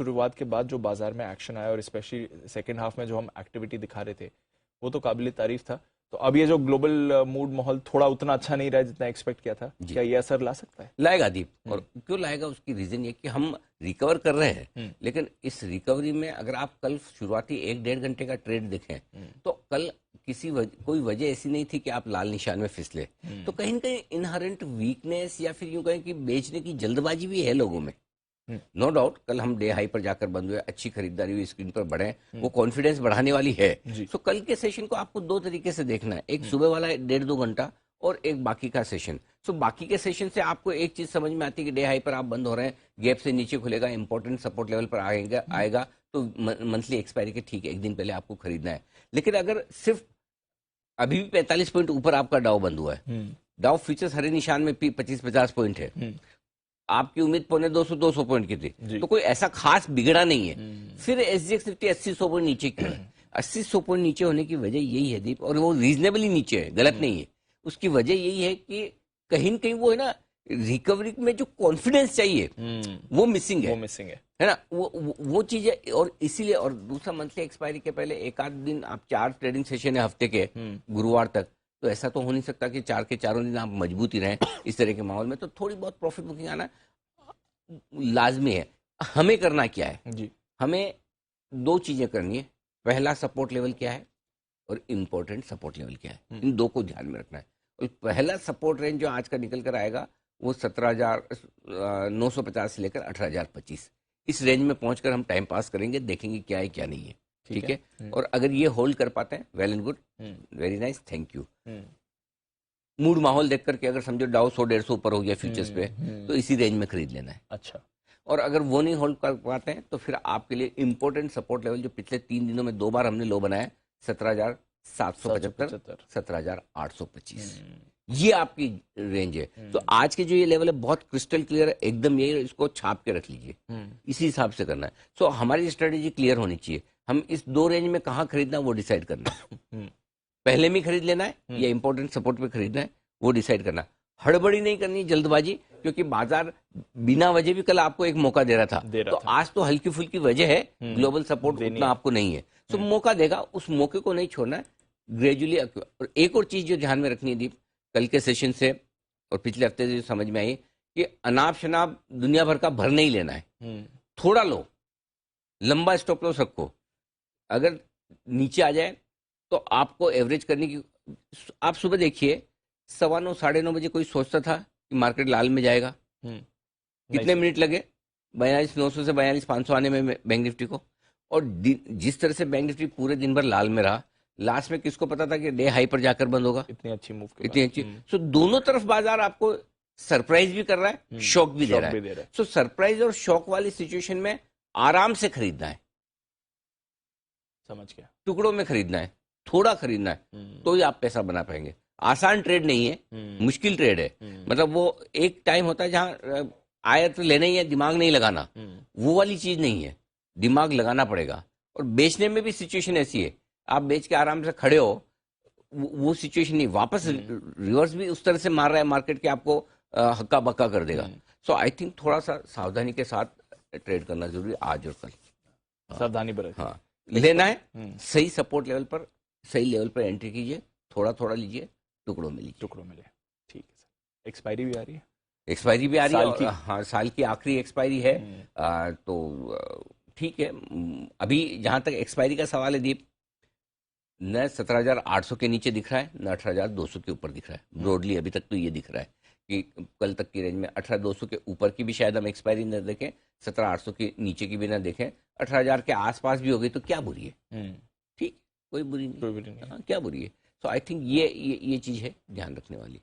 शुरुआत के बाद जो बाजार में एक्शन आया और स्पेशली सेकेंड हाफ में जो हम एक्टिविटी दिखा रहे थे वो तो काबिल तारीफ था। तो अब ये जो ग्लोबल मूड माहौल थोड़ा उतना अच्छा नहीं रहा जितना एक्सपेक्ट किया था, क्या ये असर ला सकता है? लाएगा दीप। और क्यों लाएगा, उसकी रीजन ये कि हम रिकवर कर रहे हैं, लेकिन इस रिकवरी में अगर आप कल शुरुआती 1-1.5 घंटे का ट्रेड देखें तो कल कोई वजह ऐसी नहीं थी कि आप लाल निशान में फिसले। तो कहीं ना कहीं इनहरेंट वीकनेस या फिर यूं कहें कि बेचने की जल्दबाजी भी है लोगों में। नो डाउट कल हम डे हाई पर जाकर बंद हुए, अच्छी खरीदारी हुई, स्क्रीन पर बढ़े, वो कॉन्फिडेंस बढ़ाने वाली है। सो कल के सेशन को आपको दो तरीके से देखना है, एक सुबह वाला 1.5-2 घंटा और एक बाकी का सेशन। सो बाकी के सेशन से आपको एक चीज समझ में आती है कि डे हाई पर आप बंद हो रहे हैं, गैप से नीचे खुलेगा, इंपॉर्टेंट सपोर्ट लेवल पर आएगा तो मंथली एक्सपायरी के ठीक एक दिन पहले आपको खरीदना है। लेकिन अगर सिर्फ अभी भी 45 पॉइंट ऊपर आपका डाउ बंद हुआ है, डाउ फ्यूचर्स हरे निशान में 25-50 पॉइंट है, आपकी उम्मीद 250-200 पॉइंट की थी, तो कोई ऐसा खास बिगड़ा नहीं है। फिर एसजीएक्स निफ्टी 80-100 पॉइंट नीचे क्यों है? 80-100 पॉइंट नीचे होने की वजह यही है दीप, और वो रीजनेबली नीचे है, गलत नहीं है। उसकी वजह यही है कि कहीं न कहीं वो है ना, रिकवरी में जो कॉन्फिडेंस चाहिए वो मिसिंग है ना, वो चीज है। और इसीलिए, और दूसरा मंथली एक्सपायरी के पहले एक आध दिन आप 4 ट्रेडिंग सेशन है हफ्ते के गुरुवार तक, तो ऐसा तो हो नहीं सकता कि 4 के चारों दिन आप मजबूत ही रहें इस तरह के माहौल में। तो थोड़ी बहुत प्रॉफिट बुकिंग आना लाजमी है। हमें करना क्या है जी? हमें 2 चीजें करनी है। पहला सपोर्ट लेवल क्या है और इम्पोर्टेंट सपोर्ट लेवल क्या है, इन 2 को ध्यान में रखना है। और पहला सपोर्ट रेंज जो आज का निकल कर आएगा वो 17,950 से लेकर 18,025, इस रेंज में पहुंचकर हम टाइम पास करेंगे, देखेंगे क्या है क्या नहीं है। ठीक है। और अगर ये होल्ड कर पाते हैं, well and good, very nice, thank you. Mood माहौल देख करके अगर समझो डाउ 100-150 ऊपर हो गया फ्यूचर्स पे, तो इसी रेंज में खरीद लेना है। अच्छा। और अगर वो नहीं होल्ड कर पाते हैं तो फिर आपके लिए इंपॉर्टेंट सपोर्ट लेवल जो पिछले 3 दिनों में 2 बार हमने लो बनाया, 17,775, 17,825, ये आपकी रेंज है। तो आज के जो ये लेवल है बहुत क्रिस्टल क्लियर है, एकदम ये, इसको छाप के रख लीजिए, इसी हिसाब से करना है। सो हमारी स्ट्रेटेजी क्लियर होनी चाहिए, हम इस 2 रेंज में कहाँ खरीदना वो डिसाइड करना है। पहले में खरीद लेना है या इंपॉर्टेंट सपोर्ट पे खरीदना है, वो डिसाइड करना। हड़बड़ी नहीं करनी, जल्दबाजी, क्योंकि बाजार बिना वजह भी कल आपको एक मौका दे रहा था। आज तो हल्की फुल्की वजह है, ग्लोबल सपोर्ट उतना आपको नहीं है, तो मौका देगा, उस मौके को नहीं छोड़ना है, ग्रेजुअली। और एक और चीज जो ध्यान में रखनी है दीप, कल के सेशन से और पिछले हफ्ते से जो समझ में आई कि अनाप शनाप दुनिया भर का भर नहीं लेना है, थोड़ा लो, लंबा स्टॉप लॉस रखो। अगर नीचे आ जाए तो आपको एवरेज करने की, आप सुबह देखिए 9:15 9:30 बजे कोई सोचता था कि मार्केट लाल में जाएगा? कितने मिनट लगे 42,900 से 42,500 आने में बैंक निफ्टी को? और जिस तरह से बैंक निफ्टी पूरे दिन भर लाल में रहा, लास्ट में किसको पता था कि डे हाई पर जाकर बंद होगा? इतनी अच्छी मूव, इतनी अच्छी। सो दोनों तरफ बाजार आपको सरप्राइज भी कर रहा है, शॉक भी दे रहा है। सो सरप्राइज और शॉक वाली सिचुएशन में आराम से खरीदना है, समझ गया, टुकड़ों में खरीदना है, थोड़ा खरीदना है, तो ही आप पैसा बना पाएंगे। आसान ट्रेड नहीं है, मुश्किल ट्रेड है। मतलब वो एक टाइम होता है जहां आया तो लेना ही है, दिमाग नहीं लगाना, वो वाली चीज नहीं है, दिमाग लगाना पड़ेगा। और बेचने में भी सिचुएशन ऐसी है, आप बेच के आराम से खड़े हो, वो सिचुएशन नहीं, वापस रिवर्स भी उस तरह से मार रहा है मार्केट के, आपको हक्का बक्का कर देगा। सो आई थिंक थोड़ा सा सावधानी के साथ ट्रेड करना जरूरी, आज और कल सावधानी बरतिए। हाँ, लेना है सही सपोर्ट लेवल पर, सही लेवल पर एंट्री कीजिए, थोड़ा थोड़ा लीजिए, टुकड़ों में लीजिए। टुकड़ों में ले, ठीक है सर। एक्सपायरी भी आ रही है, एक्सपायरी भी आ रही है, हाँ, साल की आखिरी एक्सपायरी है। तो ठीक है, अभी जहां तक एक्सपायरी का सवाल है दीप, न 17,800 के नीचे दिख रहा है, न 18,200 के ऊपर दिख रहा है। ब्रॉडली अभी तक तो ये दिख रहा है कि कल तक की रेंज में 18,200 के ऊपर की भी शायद हम एक्सपायरी न देखें, 17,800 के नीचे की भी ना देखें, 18,000 के आसपास भी हो गई तो क्या बुरी है? ठीक, कोई बुरी नहीं, क्या बुरी है? सो आई थिंक ये चीज है ध्यान रखने वाली।